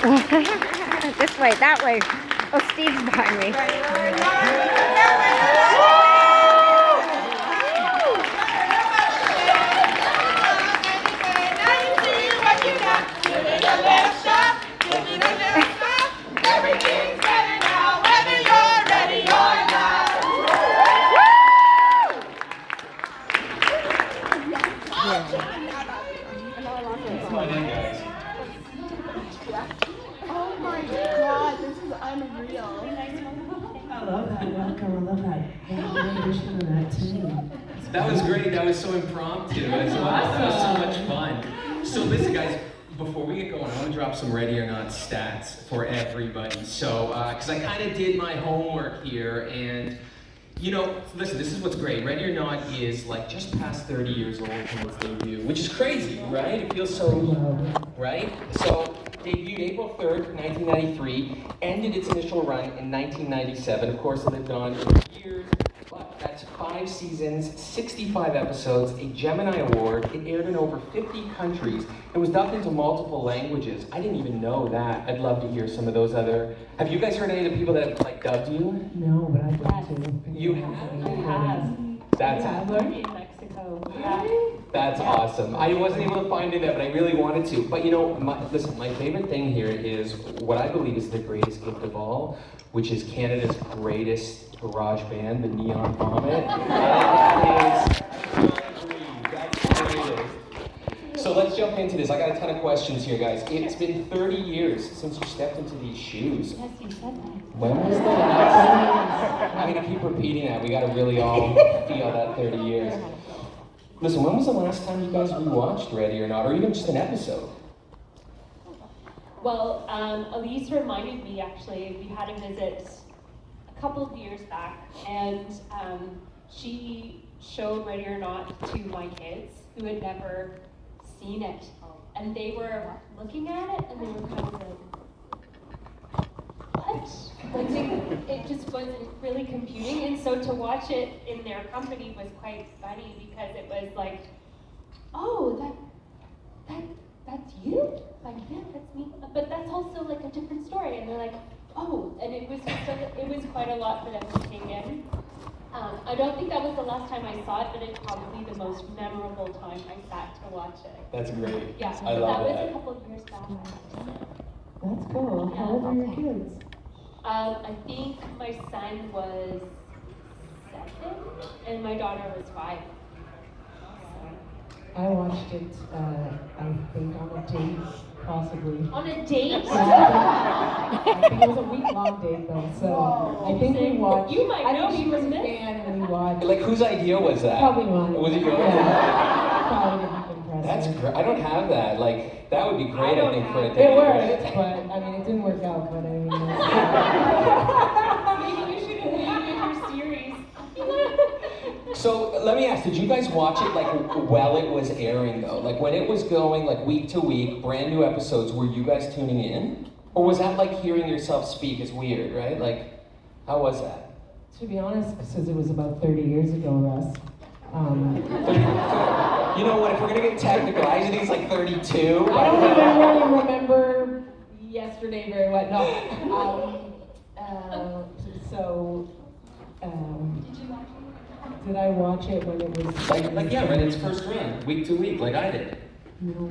This way, that way. Oh, Steve's behind me. Everything's better now, whether you're ready or not. Oh my God, this is unreal. I love that. Welcome. I love that. Thank you for that too. That was great. That was so impromptu as well. That was so much fun. So listen, guys, before we get going, I want to drop some Ready or Not stats for everybody. So, because I kind of did my homework here, and you know, listen, this is what's great. Ready or Not is like just past 30 years old from its debut, which is crazy, right? It feels so, right? So, debuted April 3rd, 1993, ended its initial run in 1997. Of course, it lived on for years, but that's 5 seasons, 65 episodes, a Gemini Award. It aired in over 50 countries. It was dubbed into multiple languages. I didn't even know that. I'd love to hear some of those other. Have you guys heard any of the people that have like dubbed you? No, but I'd love to. You have? I have. That's In Mexico. That's awesome. I wasn't able to find it, but I really wanted to. But you know, listen, my favorite thing here is what I believe is the greatest gift of all, which is Canada's greatest garage band, the Neon Vomit. That's the greatest. So let's jump into this. I got a ton of questions here, guys. It's been 30 years since you stepped into these shoes. Yes, you said that. When was the last time? I'm gonna keep repeating that. We gotta really all feel that 30 years. Listen, when was the last time you guys rewatched Ready or Not, or even just an episode? Well, Alyse reminded me actually, we had a visit a couple of years back, and she showed Ready or Not to my kids who had never seen it. And they were looking at it and they were kind of like, what? Like it just wasn't really computing, and so to watch it in their company was quite funny because it was like, oh, that's you? Like, yeah, that's me. But that's also like a different story. And they're like, oh, and it was quite a lot for them to take in. I don't think that was the last time I saw it, but it's probably the most memorable time I sat to watch it. That's great. Yeah, I love that was that. a couple of years back. That's cool. How old are your kids? I think my son was 7 and my daughter was 5. I watched it, I think on a date, possibly. On a date? I think it was a week-long date though, so I think we watched. You might I know think she me was a from this. fan and we watched. Like, whose idea was that? Probably mine. Was it yours? Yeah. Probably didn't impress That's her. great. I don't have that. Like, that would be great, I think, for a date. It worked, but I mean, it didn't work out. But I mean, Maybe you should have named your series. So let me ask, did you guys watch it like while it was airing though? Like when it was going like week to week, brand new episodes, were you guys tuning in? Or was that like hearing yourself speak is weird, right? Like, how was that? to be honest, since it was about 30 years ago, Russ. You know what, if we're gonna get technical, I think it's like 32. I don't even really remember yesterday very well. No. Did I watch it when it was Like yeah, right, its first run, week to week, like I did. No.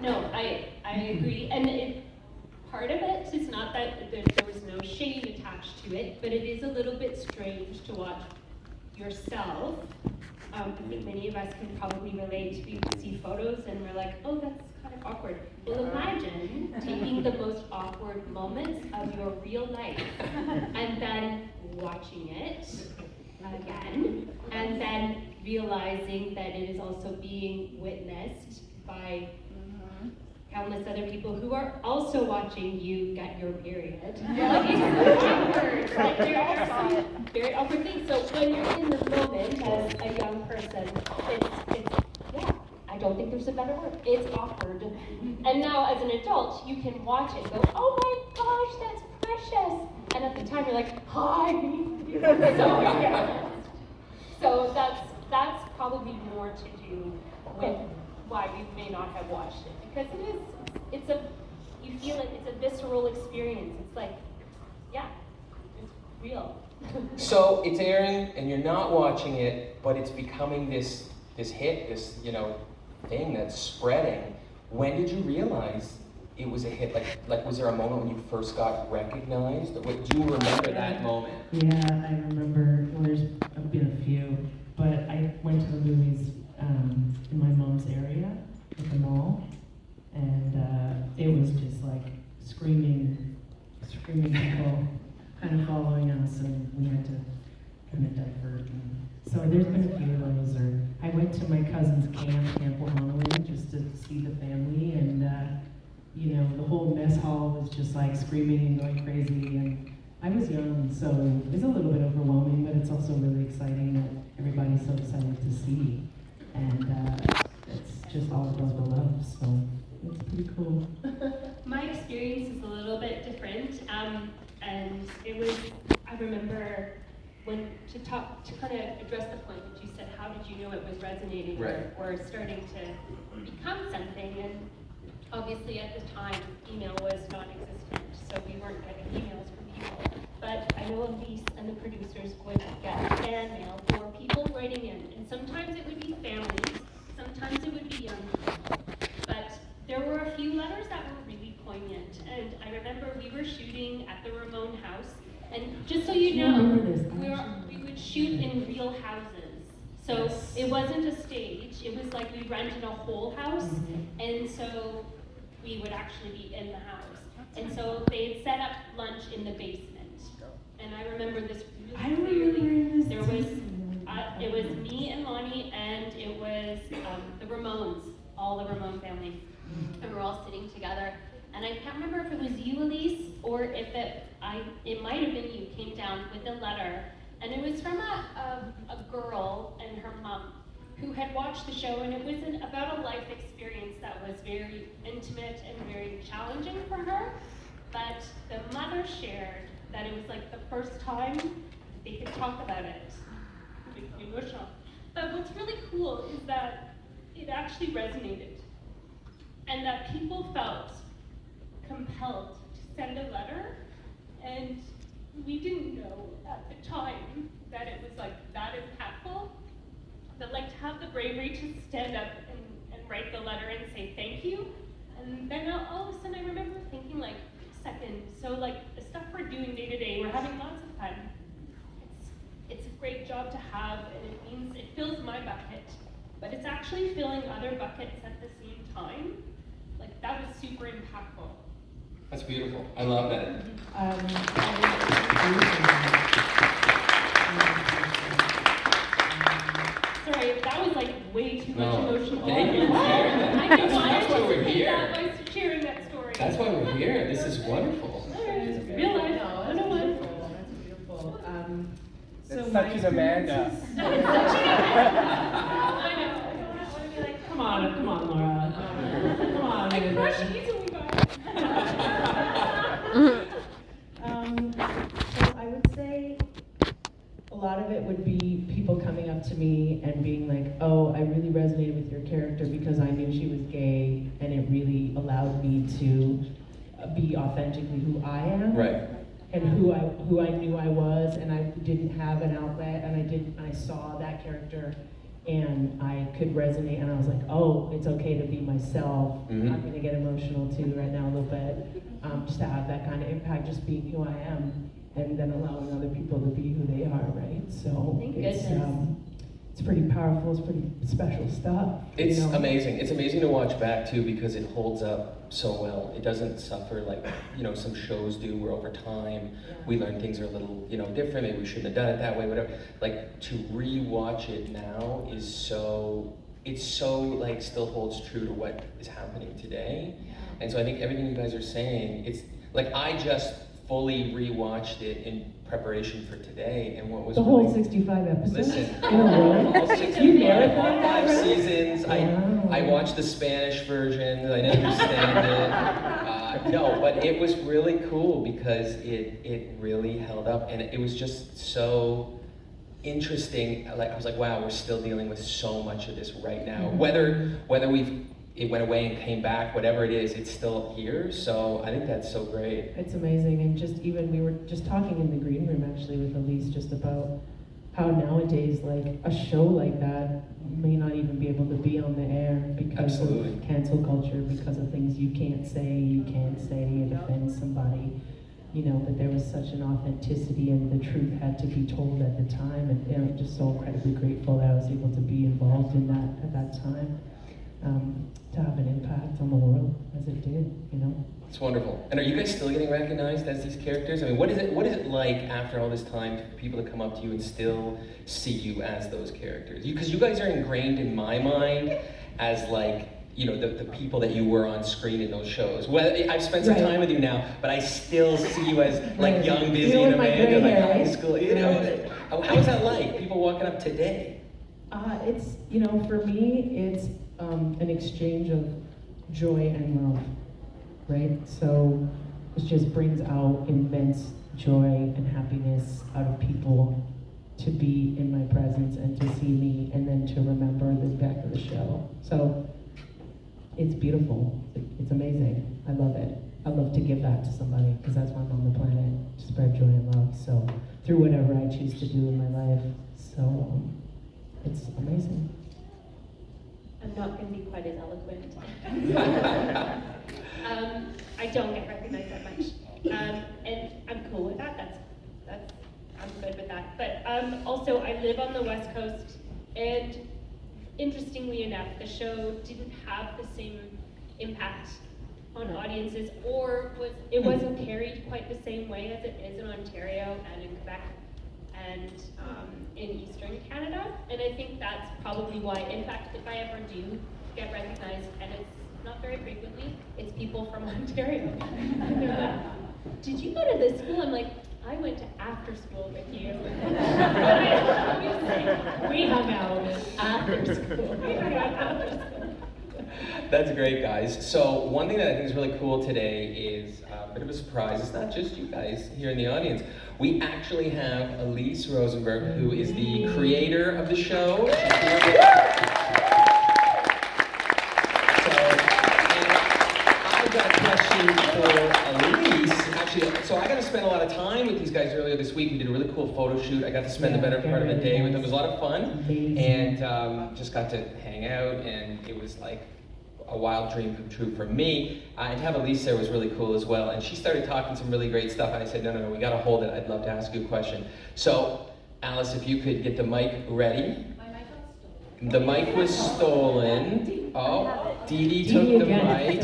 No, I agree, and part of it is not that there was no shame attached to it, but it is a little bit strange to watch yourself. I think many of us can probably relate. We see photos and we're like, oh, that's kind of awkward. Well, imagine taking the most awkward moments of your real life and then watching it again, and then realizing that it is also being witnessed by countless other people who are also watching you get your period. Like, it's awkward. Like, there are some very awkward things. So when you're in the moment as a young person, it's yeah, I don't think there's a better word. It's awkward. And now as an adult, you can watch it and go, oh my gosh, that's precious. And at the time you're like, hi. So that's probably more to do with why we may not have watched it, because it's a you feel it. It's a visceral experience. It's like, yeah, it's real. So it's airing, and you're not watching it, but it's becoming this hit, this thing that's spreading. When did you realize it was a hit? Like was there a moment when you first got recognized? Do you remember that moment? Yeah, I remember. Well, there's been a few, but I went to the movies in my mom's area at the mall, and it was just like screaming people kind of following us, and we had to kind of divert. And so there's been a few of those. Or I went to my cousin's Camp Ramone, just to see the family, and the whole mess hall was just like screaming and going crazy. And I was young, so it was a little bit overwhelming, but it's also really exciting that everybody's so excited to see. And it's just all about the love, so it's pretty cool. My experience is a little bit different, and it was, I remember to kind of address the point that you said, how did you know it was resonating or starting to become something? And obviously at the time, email was non-existent, so we weren't getting emails from people. But I know Alyse and the producers would get fan mail for people writing in, and sometimes it would be families, sometimes it would be young people. But there were a few letters that were really poignant, and I remember we were shooting at the Ramone house, and just so you know, we would shoot in real houses. So it wasn't a stage, it was like we rented a whole house, and so we would actually be in the house. And so they had set up lunch in the basement. And I remember this really clearly. There was, it was me and Lani, and it was the Ramones, all the Ramone family. And we're all sitting together. And I can't remember if it was you, Alyse, or if it might have been you, came down with a letter. And it was from a girl and her mom who had watched the show, and it was about a life experience that was very intimate and very challenging for her. But the mother shared that it was like the first time they could talk about it. It makes me emotional. But what's really cool is that it actually resonated, and that people felt compelled to send a letter, and we didn't know at the time that it was like that impactful, but like to have the bravery to stand up and write the letter and say thank you. And then all of a sudden I remember thinking like, second, so like the stuff we're doing day to day, we're having lots of fun. It's a great job to have, and it fills my bucket, but it's actually filling other buckets at the same time. Like that was super impactful. That's beautiful. I love that. Sorry, that was like way too much emotional. Thank you for sharing that. That's why we're here. By sharing that story. That's why we're here. This is wonderful. Real life. I know what. That's beautiful. It's such an Amanda. I know. I want to be like, Come on, Laura. Come on. I crush easily, guys. So I would say a lot of it would be people coming up to me and being like, oh, I really resonated with your character because I knew she was gay, and it really allowed me to be authentically who I am. Right. And who I knew I was, and I didn't have an outlet, and I saw that character, and I could resonate, and I was like, oh, it's okay to be myself. Mm-hmm. I'm gonna get emotional too right now a little bit, just to have that kind of impact, just being who I am, and then allowing other people to be who they are, right? So Thank it's goodness. It's pretty powerful. It's pretty special stuff. It's amazing. It's amazing to watch back too, because it holds up so well. It doesn't suffer like some shows do, where over time we learn things are a little different. Maybe we shouldn't have done it that way. Whatever. Like to rewatch it now is so like still holds true to what is happening today. And so I think everything you guys are saying, it's like I just fully rewatched it in preparation for today, and what was the whole 65 episodes. Listen, in a row. all 65, You marathon all that, 5 right? seasons. Wow. I watched the Spanish version. I didn't understand it. No, but it was really cool because it really held up, and it was just so interesting. Like I was like, wow, we're still dealing with so much of this right now. Whether we've it went away and came back, whatever it is, it's still here. So I think that's so great. It's amazing, and just even, we were just talking in the green room actually with Alyse just about how nowadays, like, a show like that may not even be able to be on the air because Absolutely. of cancel culture, because of things you can't say, it offends somebody, you know, but there was such an authenticity and the truth had to be told at the time, and I'm just so incredibly grateful that I was able to be involved in that at that time, to have an impact on the world as it did, you know. It's wonderful. And are you guys still getting recognized as these characters? I mean, what is it like after all this time for people to come up to you and still see you as those characters? Because you guys are ingrained in my mind as, like, you know, the people that you were on screen in those shows. Well, I've spent some time with you now, but I still see you as, like, young, busy, and Amanda, like high school, you know. How's that like, people walking up today? It's, you know, for me, it's an exchange of joy and love, right? So it just brings out immense joy and happiness out of people to be in my presence and to see me and then to remember the back of the show. So it's beautiful. It's amazing. I love it. I love to give that to somebody because that's why I'm on the planet, to spread joy and love. So through whatever I choose to do in my life. So it's amazing. I'm not going to be quite as eloquent. I don't get recognized that much, and I'm cool with that. I'm good with that. But also, I live on the West Coast, and interestingly enough, the show didn't have the same impact on audiences, or it wasn't carried quite the same way as it is in Ontario and in Quebec and in Eastern Canada. And I think that's probably why, in fact, if I ever do get recognized, and it's not very frequently, it's people from Ontario. And they're like, did you go to this school? I'm like, I went to after school with you. We hung out after school. That's great, guys. So one thing that I think is really cool today is a bit of a surprise. It's not just you guys here in the audience. We actually have Alyse Rosenberg, who is the creator of the show. She's here with us. I've got a question for Alyse. Actually, so I got to spend a lot of time with these guys earlier this week. We did a really cool photo shoot. I got to spend the better part of the day with them. It was a lot of fun. And just got to hang out, and it was like a wild dream come true for me. And to have Alyse there was really cool as well. And she started talking some really great stuff, and I said, no, we gotta hold it. I'd love to ask you a question. So, Alyse, if you could get the mic ready. The mic was stolen. Oh, Dee Dee took the mic.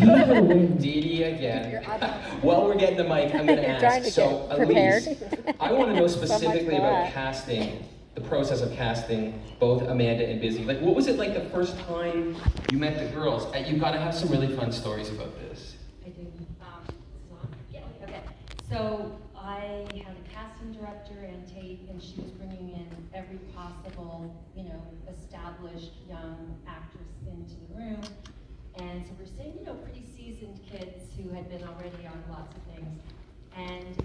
Dee Dee again. While we're getting the mic, I'm gonna ask. So, Alyse, I wanna know specifically about casting, the process of casting both Amanda and Busy. Like, what was it like the first time you met the girls? You've got to have some really fun stories about this. I do. Yeah, okay. So I had a casting director, Ann Tate, and she was bringing in every possible, established young actress into the room. And so we're seeing, pretty seasoned kids who had been already on lots of things. And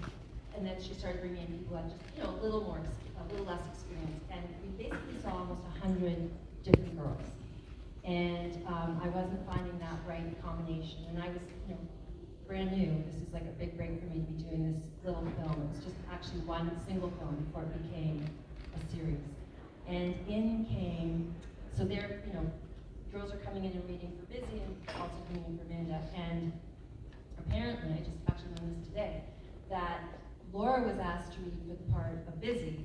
then she started bringing in people who had just, a little less experience. And we basically saw almost 100 different girls. And I wasn't finding that right combination. And I was, brand new. This is like a big break for me to be doing this little film. It was just actually one single film before it became a series. And in came, so there, girls are coming in and reading for Busy and also coming in for Amanda. And apparently, I just actually learned this today, that Laura was asked to read for the part of Busy,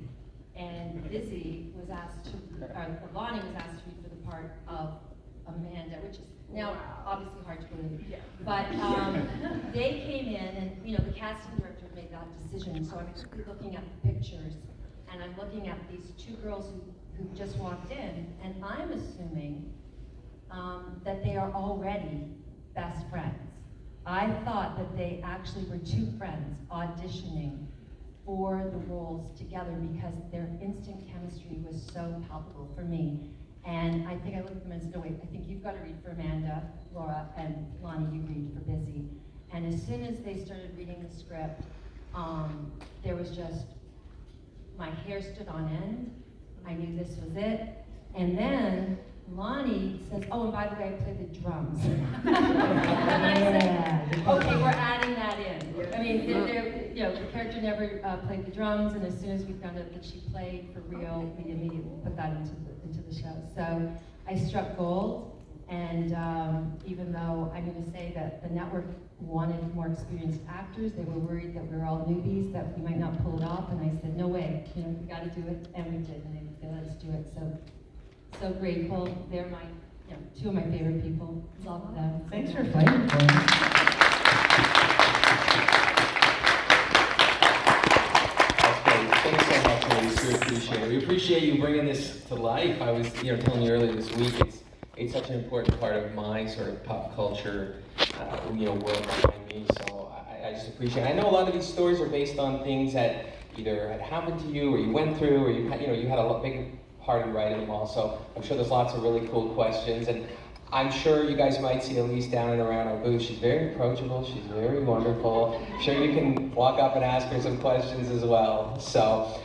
and Busy was asked to, or Lani was asked to read for the part of Amanda, which is now obviously hard to believe. But they came in, and the casting director made that decision. So I'm quickly looking at the pictures, and I'm looking at these two girls who just walked in, and I'm assuming that they are already best friends. I thought that they actually were two friends auditioning for the roles together because their instant chemistry was so palpable for me. And I think I looked at them and said, no wait, I think you've got to read for Amanda, Laura, and Lani, you read for Busy. And as soon as they started reading the script, there was just, my hair stood on end. I knew this was it. And then Lani says, oh, and by the way, I play the drums. And I said, okay, we're adding that in. I mean, the character never played the drums, and as soon as we found out that she played for real, we immediately put that into the show. So I struck gold, and even though I'm going to say that the network wanted more experienced actors, they were worried that we were all newbies, that we might not pull it off, and I said, no way, we got to do it, and we did, and they let us do it. So grateful. They're my, two of my favorite people. Love them. Thanks for fighting for me. That's great. Thanks so much, Alyse. We appreciate it. We appreciate you bringing this to life. I was, telling you earlier this week, it's such an important part of my sort of pop culture, world behind me. So I just appreciate it. I know a lot of these stories are based on things that either had happened to you, or you went through, or you had a big part in writing them all. So I'm sure there's lots of really cool questions, and I'm sure you guys might see Alyse down and around our booth. She's very approachable. She's very wonderful. I'm sure you can walk up and ask her some questions as well. So,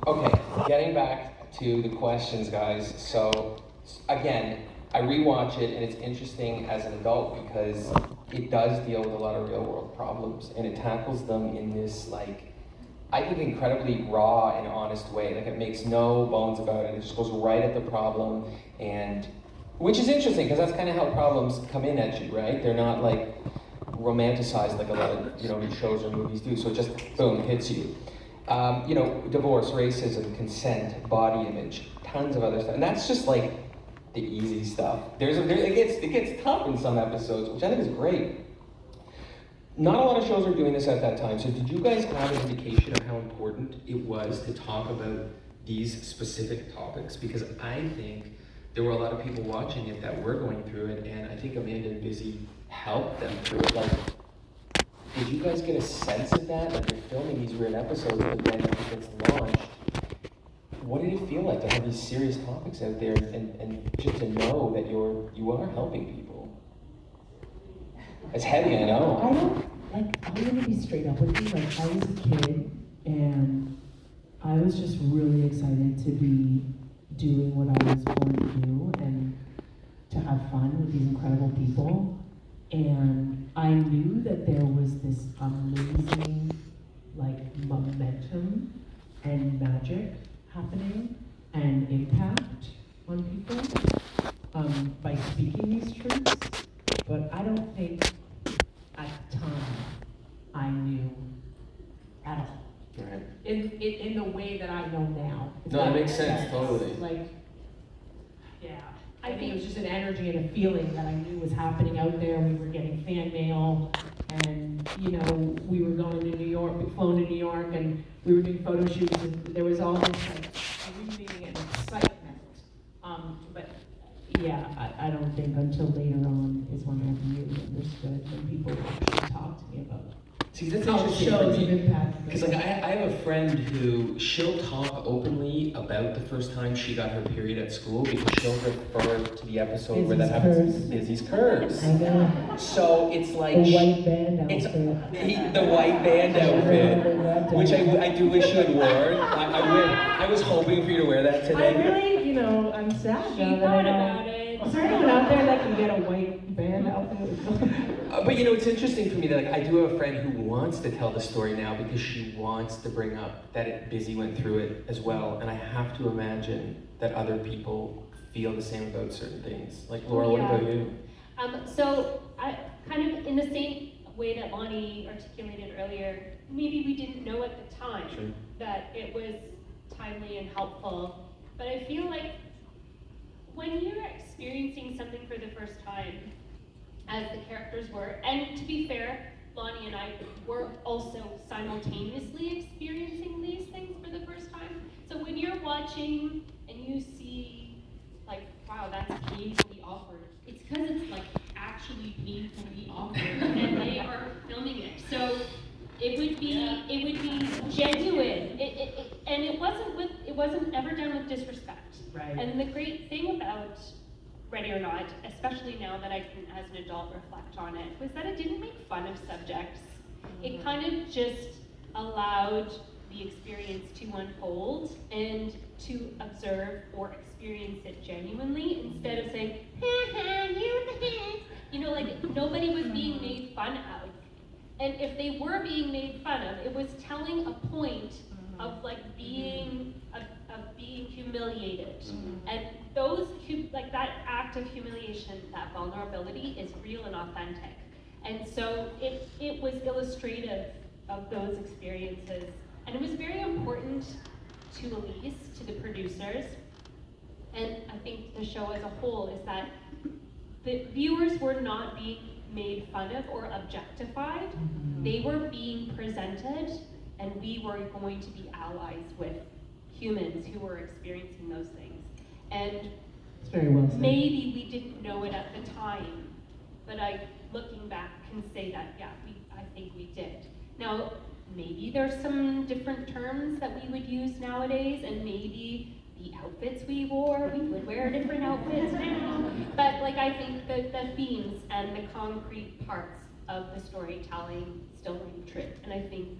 okay, getting back to the questions, guys. So, again, I rewatch it, and it's interesting as an adult because it does deal with a lot of real world problems, and it tackles them in this, I think, incredibly raw and honest way. It makes no bones about it. It just goes right at the problem, and which is interesting because that's kind of how problems come in at you, right? They're not romanticized like a lot of shows or movies do. So it just boom hits you. Divorce, racism, consent, body image, tons of other stuff, and that's just the easy stuff. It gets tough in some episodes, which I think is great. Not a lot of shows are doing this at that time, so did you guys have an indication of how important it was to talk about these specific topics? Because I think there were a lot of people watching it that were going through it, and I think Amanda and Busy helped them through it. Did you guys get a sense of that? They're filming these weird episodes, but then it gets launched. What did it feel like to have these serious topics out there, and just to know that you are helping people? It's heavy, I know. I'm gonna be straight up with you. I was a kid, and I was just really excited to be doing what I was born to do, and to have fun with these incredible people. And I knew that there was this amazing, momentum and magic happening and impact on people by speaking these truths. But I don't think at the time I knew at all. Right. In the way that I know now. No, that makes sense, totally. I think it was just an energy and a feeling that I knew was happening out there. We were getting fan mail, and we were going to New York, we flown to New York, and we were doing photo shoots, and there was all this screaming and excitement. But yeah, I don't think until later on is when I really understood when people actually talked to me about it. See, that's How interesting shows for have me. impacted Because I have a friend who, she'll talk openly about the first time she got her period at school because she'll refer to the episode where that happens. Izzy's curves. I know. So it's like The white band it's outfit. the white band outfit, which I do wish you had worn. I was hoping for you to wear that today. I really, I'm sad She now that thought I about don't. it. Is there anyone out there that can get a white band outfit? But it's interesting for me that I do have a friend who wants to tell the story now because she wants to bring up that Busy went through it as well, and I have to imagine that other people feel the same about certain things. Laura, what about you? So I kind of in the same way that Lani articulated earlier, maybe we didn't know at the time that it was timely and helpful, but I feel like when you're experiencing something for the first time, as the characters were, and to be fair, Lani and I were also simultaneously experiencing these things for the first time. So when you're watching and you see, wow, that's painfully awkward, it's because it's actually painfully awkward, and they are filming it. So it would be genuine. And it wasn't ever done with disrespect. Right. And the great thing about Ready or Not, especially now that I can, as an adult, reflect on it, was that it didn't make fun of subjects. It kind of just allowed the experience to unfold and to observe or experience experience it genuinely instead of saying, you know, like nobody was being made fun of. And if they were being made fun of, it was telling a point of like being of being humiliated. And those like that act of humiliation, that vulnerability is real and authentic. And so it was illustrative of those experiences. And it was very important to Alyse, to the producers, and I think the show as a whole, is that the viewers were not being made fun of or objectified. They were being presented, and we were going to be allies with humans who were experiencing those things. And It's very well said. maybe we didn't know it at the time, but looking back, can say that, yeah, I think we did. Now, maybe there's some different terms that we would use nowadays, and maybe the outfits we wore, we would wear different outfits now. But like, I think that the themes and the concrete parts of the storytelling still ring true. And I think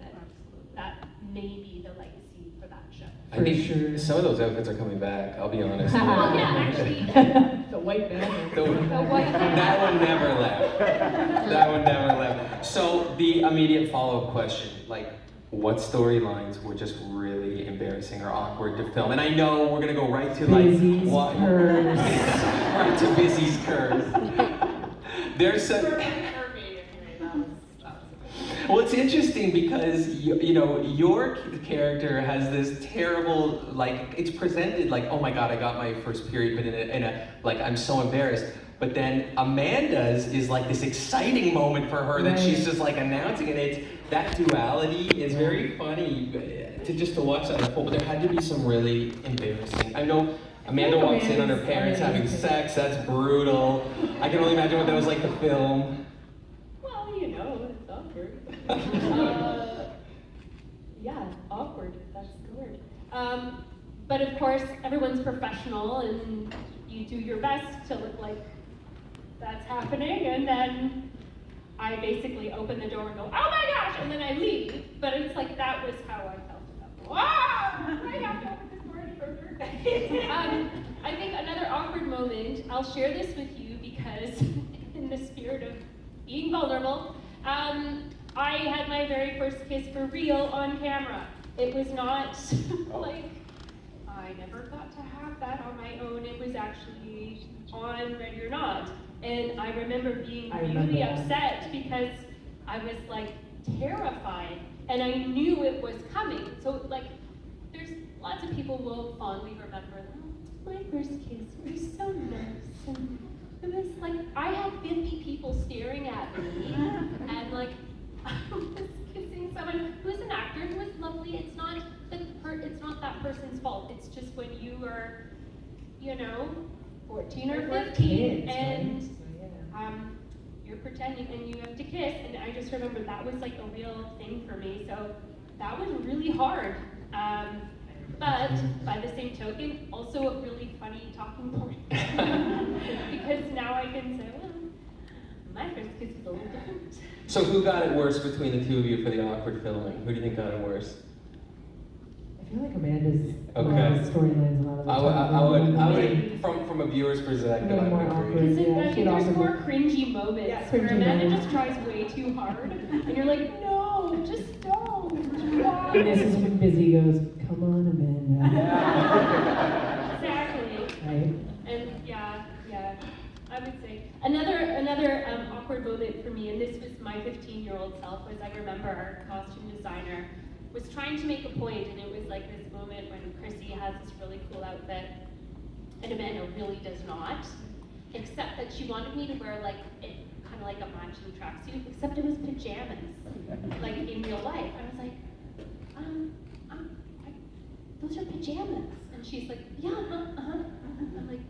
that may be the legacy for that show. I think sure. some of those outfits are coming back, I'll be honest. Well, yeah, actually, The white band. The that one never left. That one never left. So the immediate follow-up question, like, what storylines were just really embarrassing or awkward to film? And I know we're gonna go right to like Busy's what curves. right to Busy's curves. There's some. Well, it's interesting because you know your character has this terrible, like, it's presented like, oh my god, I got my first period, but in a like, I'm so embarrassed. But then Amanda's is like this exciting moment for her that she's just like announcing, and it's that duality is very funny to watch that unfold. But there had to be some really embarrassing. I know Amanda walks in on her parents having sex. That's brutal. I can only imagine what that was like to film. well, you know, it's awkward. Yeah, awkward, that's the word. But of course, everyone's professional, and you do your best to look like that's happening, and then I basically open the door and go, oh my gosh, and then I leave. But it's like, that was how I felt about it. Wow, I have to open this party for her birthday. I think another awkward moment, I'll share this with you because in the spirit of being vulnerable, I had my very first kiss for real on camera. It was not like, I never got to have that on my own. It was actually on Ready or Not. And I remember being really upset because I was like terrified, and I knew it was coming. So like, there's lots of people will fondly remember, oh, my first kiss, it was so nice. And it was like, I had 50 people staring at me, and like, I was kissing someone who's an actor, who was lovely. It's not that person's fault. It's just when you are, you know, 14 or 15, kids, and right? you're pretending and you have to kiss. And I just remember that was like a real thing for me. So that was really hard. But by the same token, also a really funny talking point. Because now I can say, well, my first kiss was a little different. So who got it worse between the two of you for the awkward filming? Who do you think got it worse? I feel like Amanda's Okay. storylines a lot of the I would, from a viewer's perspective, I would agree. Because Yeah, I she'd think there's also more be- cringy moments where cringy Amanda moments. just tries way too hard, and you're like, no, just don't. Why? And this is when Busy goes, come on, Amanda. Exactly. Right? And yeah, I would say another awkward moment for me, and this was my 15-year-old self, was I remember our costume designer was trying to make a point, and it was like this moment when Chrissy has this really cool outfit, and Amanda really does not, except that she wanted me to wear like it kind of like a matching tracksuit, except it was pajamas, like in real life. I was like, those are pajamas, and she's like, yeah, I'm like,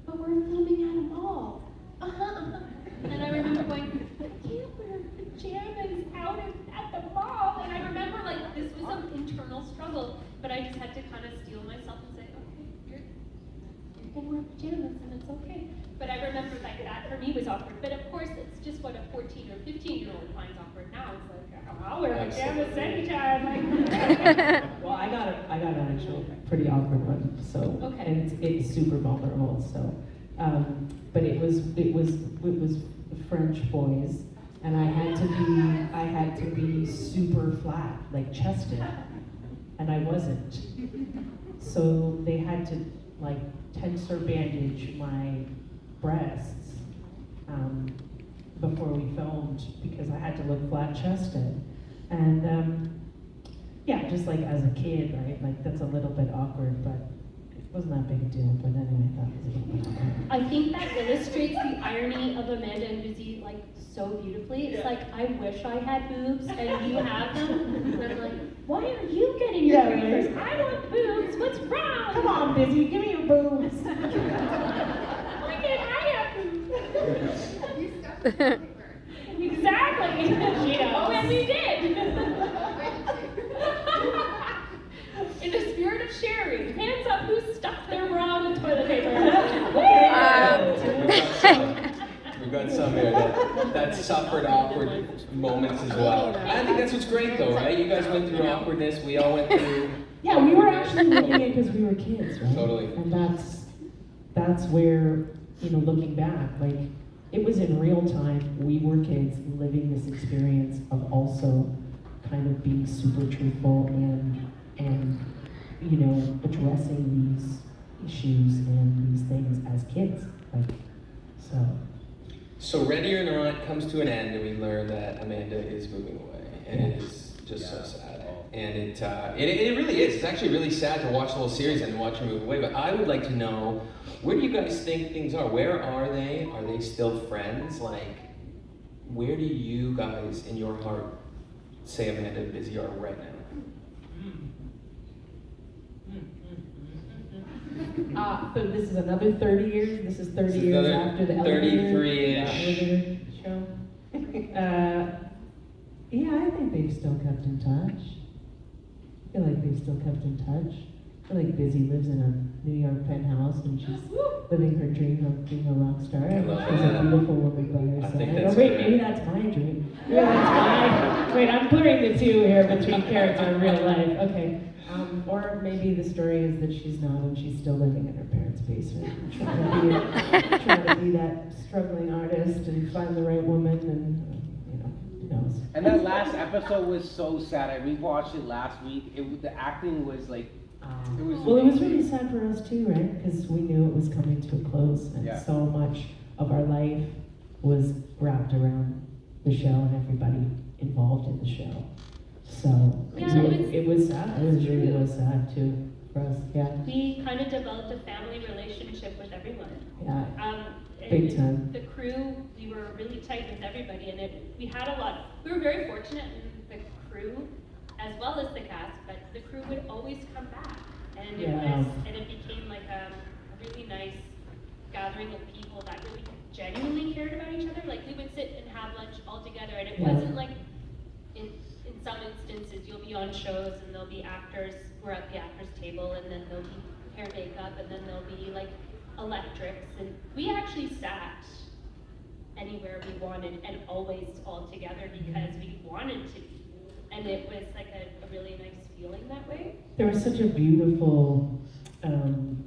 but we're filming at a mall. And I remember going, I can't wear pajamas out at the mall. And I remember like this was an internal struggle, but I just had to kind of steel myself and say, okay, you're gonna wear pajamas and it's okay. But I remember like that for me me was awkward, but of course, it's just what a 14 or 15-year-old finds awkward now. It's like, I'll wear pajamas anytime. Well, I got an actual pretty awkward one, so, Okay. and it's super vulnerable, so, but it was French boys, and I had to be super flat, like chested, and I wasn't. So they had to like tense or bandage my breasts before we filmed because I had to look flat chested. And yeah, just like as a kid, right? Like that's a little bit awkward, but it wasn't that big a deal. But anyway, that was a little bit awkward. I think that illustrates the irony of Amanda and Busy like so beautifully. It's like, I wish I had boobs and you have them. And I'm like, why are you getting your boobs? I want boobs. What's wrong? Come on, Busy, give me your boobs. Why can't I have boobs? Exactly. Oh, and we did. In the spirit of sharing, hands up who stuffed their bra in the toilet paper. We've got some here that suffered awkward moments as well. I think that's what's great though, right? You guys went through awkwardness, we all went through. Yeah, we were actually living it because we were kids, right? Totally. And that's where, you know, looking back, like, it was in real time, we were kids living this experience of also kind of being super truthful and you know, addressing these issues and these things as kids, like, so. So Ready or Not comes to an end and we learn that Amanda is moving away, and it is just so sad. And it really is. It's actually really sad to watch the whole series and watch her move away. But I would like to know, where do you guys think things are? Where are they? Are they still friends? Like, where do you guys, in your heart, say Amanda and Busy are right now? So this is another 30 years. This is 30 years after the elevator 33-ish. show. Yeah, I think they've still kept in touch. I feel like they've still kept in touch. I feel like Busy lives in a New York penthouse and she's living her dream of being a rock star. She's a beautiful woman by her side. Oh wait, maybe that's my dream. Maybe that's mine. Wait, I'm blurring the two here between character and real life. Okay. Or maybe the story is that she's not and she's still living in her parents' basement, trying to be that struggling artist and find the right woman, and you know, who knows. And that last episode was so sad. I rewatched it last week. The acting was like, it was. Well, it was really sad for us too, right? Because we knew it was coming to a close, and so much of our life was wrapped around the show and everybody involved in the show. So it was sad. It really was sad too for us. Yeah. We kind of developed a family relationship with everyone. Yeah. Big time. The crew, we were really tight with everybody, and we had a lot. We were very fortunate in the crew, as well as the cast. But the crew would always come back, and it became like a really nice gathering of people that really genuinely cared about each other. Like we would sit and have lunch all together, and it wasn't like in some instances you'll be on shows and there'll be actors, we're at the actors table, and then there'll be hair makeup, and then there'll be like electrics, and we actually sat anywhere we wanted and always all together because we wanted to be, and it was like a really nice feeling that way. There was such a beautiful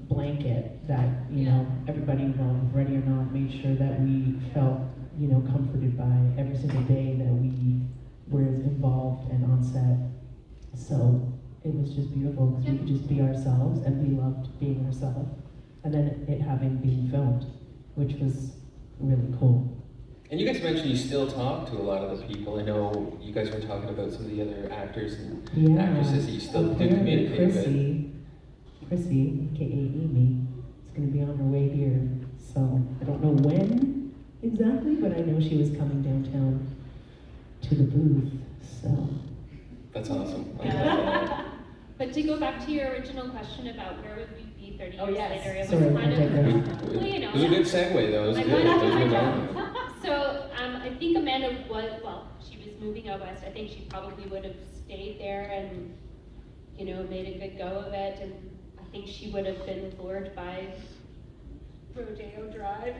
blanket that, you know, everybody involved, Ready or Not, made sure that we felt, you know, comforted by every single day that we were involved and on set. So it was just beautiful because we could just be ourselves, and we loved being ourselves. And then it having been filmed, which was really cool. And you guys mentioned you still talk to a lot of the people. I know you guys were talking about some of the other actors and actresses that you still do communicate with. Chrissy, aka Amy, is going to be on her way here. So I don't know when exactly, but I know she was coming downtown to the booth. So that's awesome. But to go back to your original question about where would we be 30 years later, it was Sorry, kind of, well, you know. It was a good segue though. It was good. So I think Amanda she was moving out west. I think she probably would have stayed there and, you know, made a good go of it. And I think she would have been lured by Rodeo Drive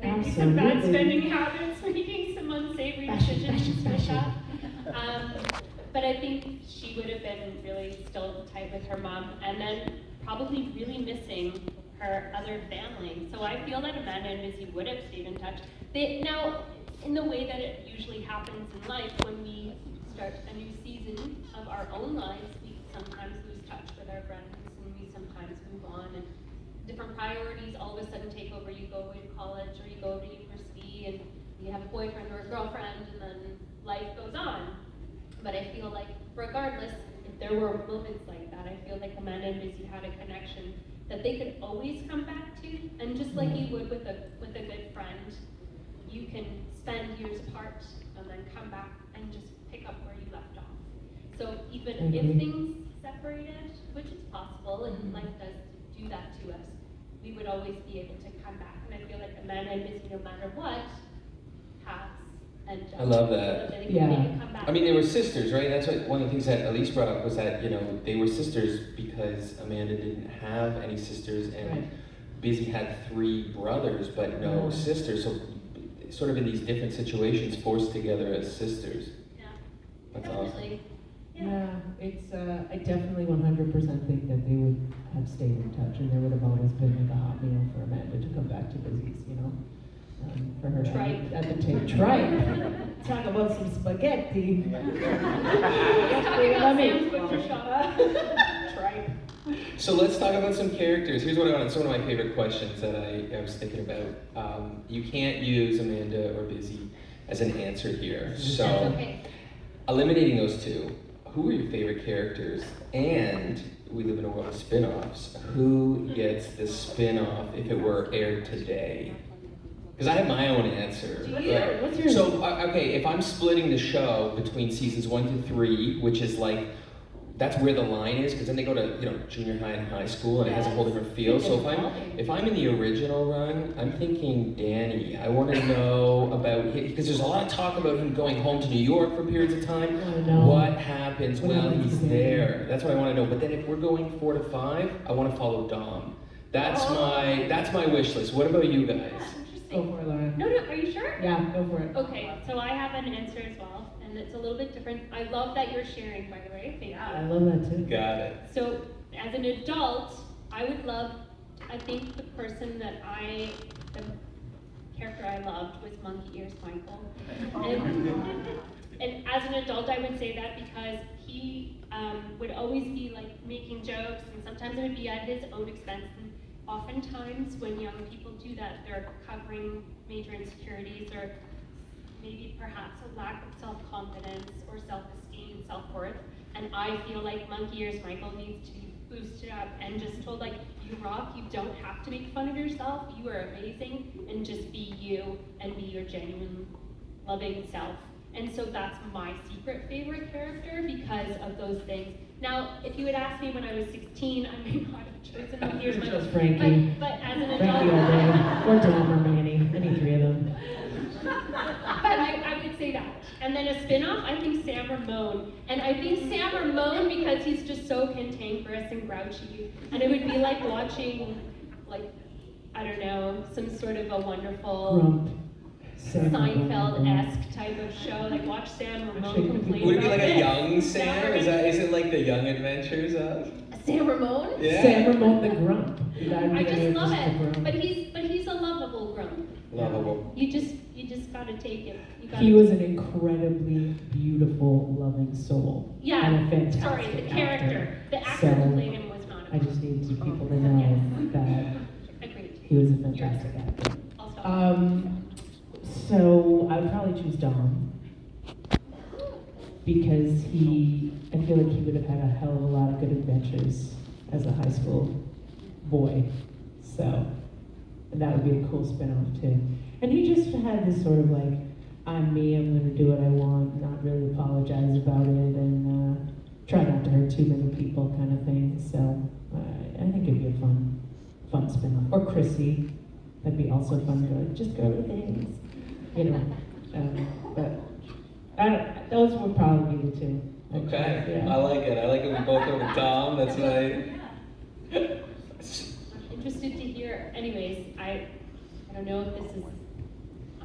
and maybe some bad spending habits, making some unsavory decisions like that. But I think she would have been really still tight with her mom, and then probably really missing her other family. So I feel that Amanda and Missy would have stayed in touch. Now, in the way that it usually happens in life, when we start a new season of our own lives, we sometimes lose touch with our friends, and we sometimes move on, and different priorities all of a sudden take over. You go away to college, or you go to university, and you have a boyfriend or a girlfriend, and then life goes on. But I feel like, regardless, if there were moments like that, I feel like Amanda and Missy had a connection that they could always come back to. And just like you would with a good friend, you can spend years apart and then come back and just pick up where you left off. So even if things separated, which is possible, and life does do that to us, we would always be able to come back. And I feel like Amanda and Missy, no matter what, has and I love that. They can come back. I mean, they were sisters, right? That's what one of the things that Alyse brought up was that, you know, they were sisters because Amanda didn't have any sisters, and Busy had 3 brothers but no sisters. So sort of in these different situations, forced together as sisters. Yeah. That's Definitely. awesome. Yeah, it's, I definitely 100% think that they would have stayed in touch, and there would have always been like a hot meal for Amanda to come back to Busy's, you know? For her Tripe. at the table. Tripe. Talk about some spaghetti. Let's talk about Sam's butcher shop. Tripe. So let's talk about some characters. Here's what I want. It's one of my favorite questions that I was thinking about. You can't use Amanda or Busy as an answer here. So That's okay. eliminating those 2, who are your favorite characters? And we live in a world of spin-offs. Who gets the spin-off if it were aired today? Because I have my own answer. Right. What's yours? So, okay, if I'm splitting the show between seasons 1 to 3, which is like, that's where the line is, because then they go to, you know, junior high and high school, and it has a whole different feel. So if I'm in the original run, I'm thinking Danny. I want to know about, because there's a lot of talk about him going home to New York for periods of time. What happens while he's there? That's what I want to know. But then if we're going 4 to 5, I want to follow Dom. That's my wish list. What about you guys? Go for it, Laura. No, are you sure? Yeah, go for it. Okay, so I have an answer as well, and it's a little bit different. I love that you're sharing, by the way. Thank you. I love that too. Got it. So, as an adult, I would love, I think the person that the character I loved was Monkey Ears Michael. And as an adult, I would say that because he would always be like making jokes, and sometimes it would be at his own expense. And oftentimes, when young people do that, they're covering major insecurities or maybe perhaps a lack of self-confidence or self-esteem, self-worth. And I feel like Monkey Ears Michael needs to be boosted up and just told, like, you rock, you don't have to make fun of yourself, you are amazing, and just be you and be your genuine, loving self. And so that's my secret favorite character because of those things. Now, if you had asked me when I was 16, I might not have chosen Monkey Ears Michael. Just Frankie. But as an Frankie adult, or Dom or Manny, any 3 of them. but I would say that. And then a spin-off, I think Sam Ramone. And I think Sam Ramone because he's just so cantankerous and grouchy. And it would be like watching, like, I don't know, some sort of a wonderful Grump. Seinfeld-esque type of show. Like watch Sam Ramone complain Would it be about like a this. young Sam? Is it like the Young Adventures of? Sam Ramone? Yeah. Sam Ramone the Grump. I just love it. But he's a lovable grump. Lovable. You just gotta take it. He was an incredibly beautiful, loving soul. Yeah. And a fantastic Sorry, the character. actor. The actor who played him was not. I just need people to know that Agreed. he was a fantastic actor. I'll stop. So I would probably choose Dom because I feel like he would have had a hell of a lot of good adventures as a high school boy. So, and that would be a cool spin-off too. And he just had this sort of like, I'm me, I'm gonna do what I want, not really apologize about it, and try not to hurt too many people kind of thing. So I think it'd be a fun spin-off. Or Chrissy, that'd be also fun to like, just go to things. You know, but those would probably be the 2. Okay, Yeah. I like it. I like it. We both go with Dom. That's nice. I'm interested to hear. Anyways, I don't know if this is,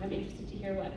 I'm interested to hear what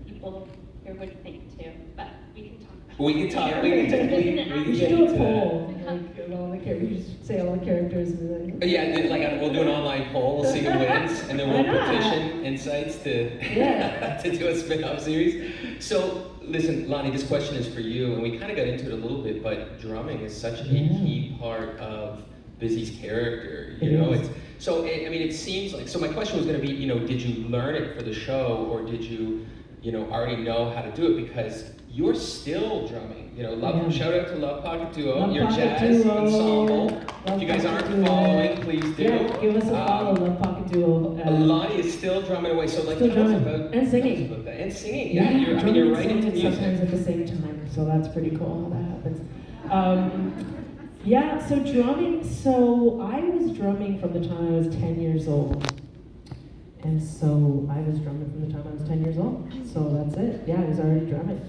people here would think too, but we can talk about it. We can talk, we can We get should do a into poll, like, of all the characters, you should say all the characters and then. Yeah, then, like we'll do an online poll, we'll see who wins, and then we'll Why not? petition Insights to Yeah. to do a spin-off series. So, listen, Lani, this question is for you, and we kind of got into it a little bit, but drumming is such a key part of Busy's character. You know, it's so. I mean, it seems like. So my question was going to be, you know, did you learn it for the show, or did you, you know, already know how to do it? Because you're still drumming. You know, shout out to Love Pocket Duo, Love your Pocket jazz Duo. ensemble. Love If you guys aren't Pocket Duo. following, please do. Yeah, give us a follow, Love Pocket Duo. Lani is still drumming away, so like Still tell us drumming. about And singing. about that. And singing, yeah. You're, I mean, you're right into music. Sometimes at the same time, so that's pretty cool how that happens. Yeah, so drumming, so I was drumming from the time I was 10 years old. And so I was drumming from the time I was 10 years old. So that's it. Yeah, I was already drumming.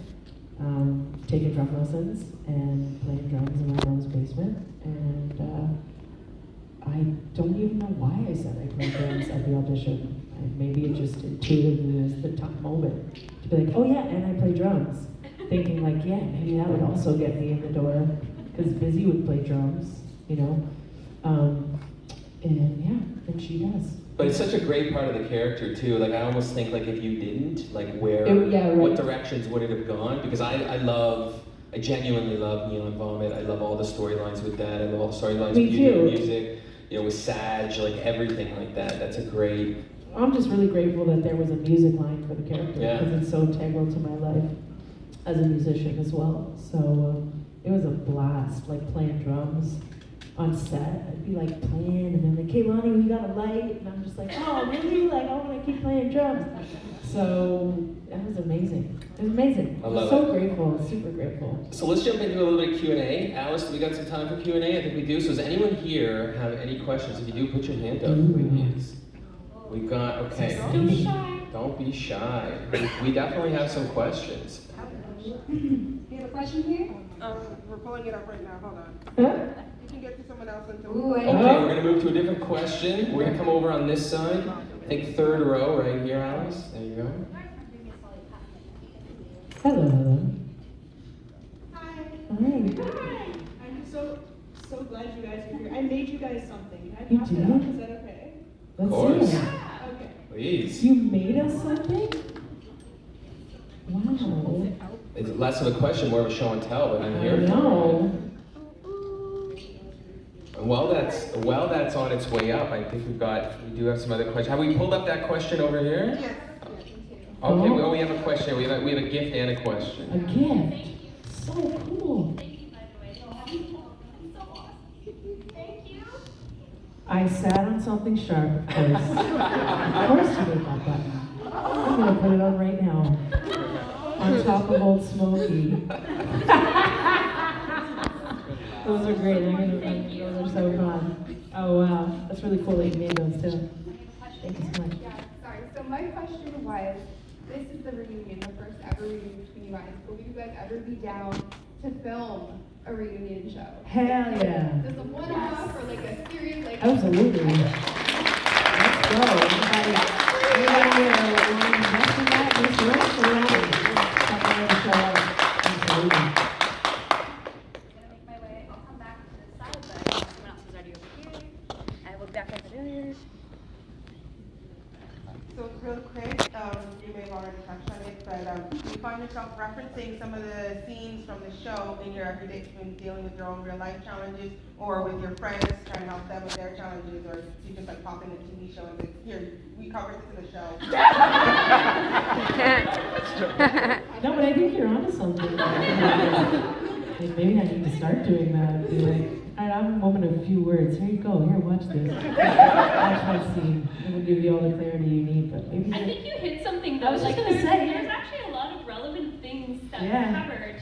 Taking drum lessons and playing drums in my mom's basement. And I don't even know why I said I played drums at the audition. Maybe it just intuitively was the top moment to be like, oh yeah, and I play drums. Thinking like, yeah, maybe that would also get me in the door. Because Busy would play drums, you know. And yeah, and she does. But it's such a great part of the character too. Like I almost think like if you didn't, like where, Yeah, right. what directions would it have gone? Because I genuinely love Neon Vomit. I love all the storylines with that. I love all the storylines Me with you doing too. music. You know, with Sag, like everything like that. That's a great. I'm just really grateful that there was a music line for the character Yeah. because it's so integral to my life as a musician as well. So it was a blast, like playing drums on set. I'd be like playing and then like, hey Lani, we got a light, and I'm just like, oh really? Like I want to keep playing drums. So that was amazing. It was amazing. I love so it. grateful, super grateful. So let's jump into a little bit of Q&A. Alyse, do we got some time for Q&A? I think we do. So does anyone here have any questions? If you do, put your hand up, please. We've got, okay. Don't be shy. Don't be shy. We definitely have some questions. You have a question here? We're pulling it up right now, hold on. Huh? You can get to someone else until Okay, we're gonna move to a different question. We're gonna come over on this side. Take third row right here, Alyse. There you go. Hello. Hi. Hi. I'm so glad you guys are here. I made you guys something. Can I You pass it did? up? Is that okay? Let's course. see it. Okay. Please. You made us something? Wow. It's less of a question, more of a show and tell, but I'm here for it. No. And while that's on its way up, I think we do have some other questions. Have we pulled up that question over here? Yes. Okay, we have a question. We have a gift and a question. A gift. So cool. I sat on something sharp, of course. Of course you made that button. I'm gonna put it on right now. On top of Old Smoky. Those are great. Those are so fun. Oh wow, that's really cool that you made those too. Thank you so much. Yeah, sorry. So my question was, this is the reunion, the first ever reunion between you guys. Will you guys ever be down to film a reunion show? Hell yeah. Just a one-off or like a series, like Absolutely. Let's go. Anybody here want to invest in that? This room for Lani. Come on and show up. Absolutely. Make my way. I'll come back to this side, but someone else is already over here. I will be back over there. So real quick, you may have already touched on it, but do you find yourself referencing some of the scenes from the show in your everyday, when dealing with your own real life challenges, or with your friends, trying to help them with their challenges, or do you just like pop in a TV show and say, here, we covered this in the show? No, but I think you're onto something. Like, maybe I need to start doing that. Be like, all right, I'm a woman of few words. Here you go. Here, watch this. Watch my scene. It will give you all the clarity you need. But maybe. I think you hit something though. I was just gonna there's, say. there's actually a lot of relevant things that Yeah. we covered.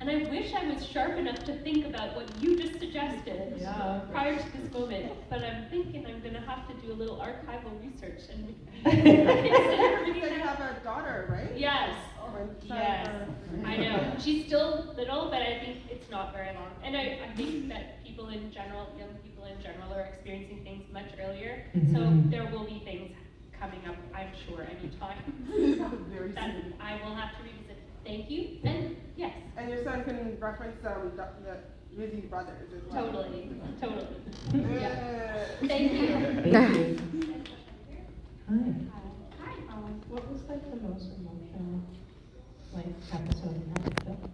And I wish I was sharp enough to think about what you just suggested Yeah. prior to this moment. But I'm thinking I'm gonna have to do a little archival research and You said you have a daughter, right? Yes. Or son, Yes. or- I know. She's still little, but I think it's not very long. And I think that people in general, young people in general, are experiencing things much earlier. So Mhm. there will be things coming up, I'm sure, anytime. Very That soon. I will have to revisit. Thank you, and yes, And your son can reference the Rizzy brothers as well. totally. Yeah. Thank you. Thank you. Hi. Hi. What was like the most emotional, like, episode you had to film?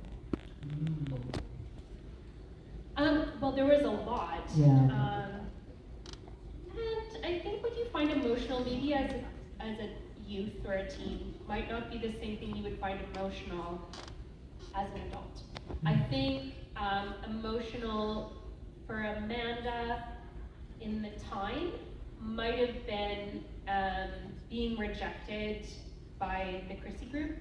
Well, there was a lot. Yeah. And I think what you find emotional, maybe as a youth or a teen, might not be the same thing you would find emotional as an adult. I think emotional for Amanda in the time might have been being rejected by the Chrissy group.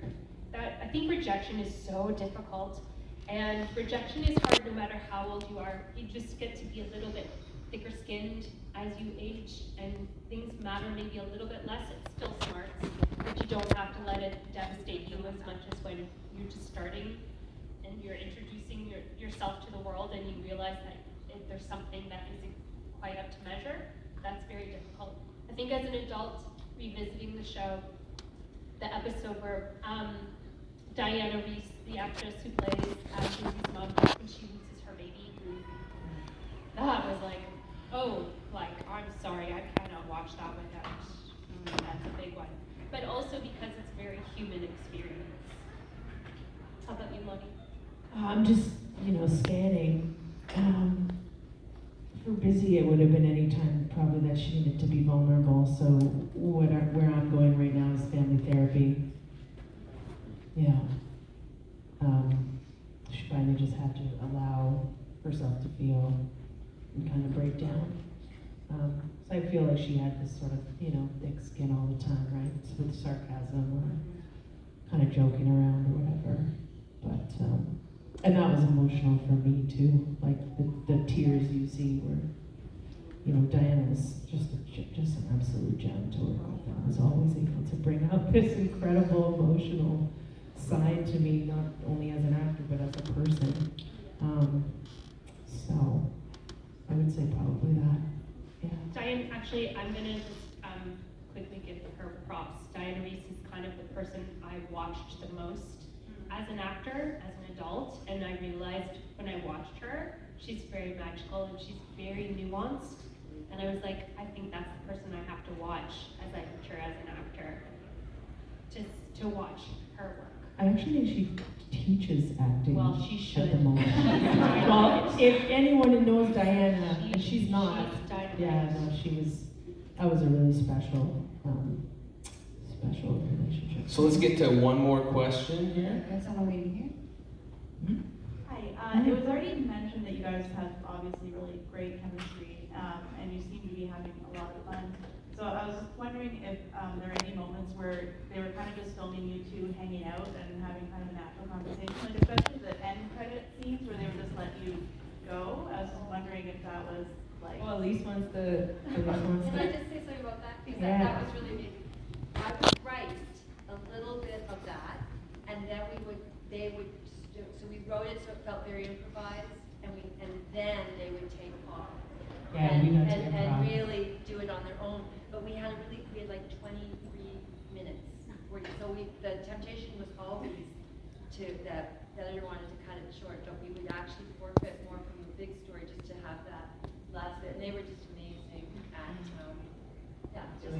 That I think rejection is so difficult, and rejection is hard no matter how old you are. You just get to be a little bit thicker skinned as you age, and things matter maybe a little bit less. It's still smart, but you don't have to let it devastate you as much as when you're just starting and you're introducing yourself to the world and you realize that if there's something that isn't quite up to measure, that's very difficult. I think as an adult, revisiting the show, the episode where Diana Reese, the actress who plays Lizzie's mom, when she loses her baby, that was like, oh, like, I'm sorry, I cannot watch that without, that's a big one. But also because it's a very human experience. How about you, Lani? I'm just, scanning. For Busy, it would have been any time probably that she needed to be vulnerable. So where I'm going right now is family therapy. Yeah. She finally just had to allow herself to feel and kind of break down. So I feel like she had this sort of, thick skin all the time, right? With sarcasm or kind of joking around or whatever. But, and that was emotional for me too. Like the tears you see were, Diana was just an absolute gem to work with. I was always able to bring out this incredible emotional side to me, not only as an actor, but as a person. So I would say probably that, yeah. Diane, actually, I'm gonna just quickly give her props. Diana Reese is kind of the person I watched the most as an actor, as an adult, and I realized when I watched her, she's very magical and she's very nuanced. And I was like, I think that's the person I have to watch as I mature as an actor, just to watch her work. I actually think she teaches acting. Well, she should. At the moment. Well, if anyone knows Diana, and she's not. She's dynamite. Yeah, no, that was a really special relationship. So let's get to one more question here. Got someone waiting here? Hi, it was already mentioned that you guys have obviously really great chemistry, and you seem to be having a lot of fun. So I was wondering if there are any moments where they were kind of just filming you two hanging out and having kind of a natural conversation, like especially the end credit scenes where they would just let you go. I was just wondering if that was like. Well, Alyse wants to. Can I just say something about that? Because that was really neat. I would write a little bit of that, and then they would, so we wrote it so it felt very improvised, and then they would take off. Yeah, and really do it on their own. But we had like 23 minutes. The temptation was always that the editor wanted to cut it short, but we would actually forfeit more from the big story just to have that last bit. And they were just amazing at, just rolling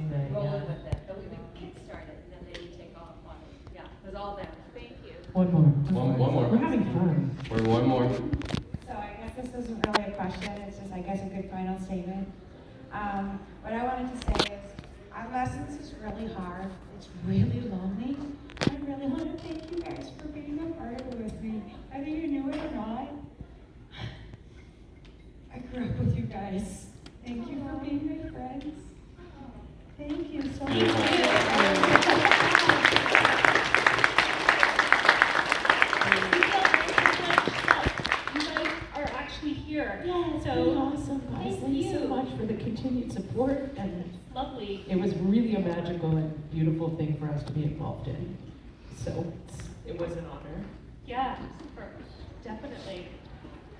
with it. But we would kickstart it, and then they would take off on it. Yeah, it was all them. Thank you. One more. One more. We're having fun. We're one more. So I guess this isn't really a question, it's just, I guess, a good final statement. What I wanted to say is, adolescence is really hard, it's really lonely. I really want to thank you guys for being a part of it with me, whether you knew it or not. I grew up with you guys. Thank you for being my friends. Thank you so much. Here. Yeah, it's so really awesome, guys. Thank you so much for the continued support, and lovely. It was really a magical and beautiful thing for us to be involved in. So it was an honor. Yeah, super. Definitely.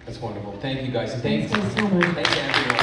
That's wonderful. Thank you guys. And Thanks so much. Thank you everyone.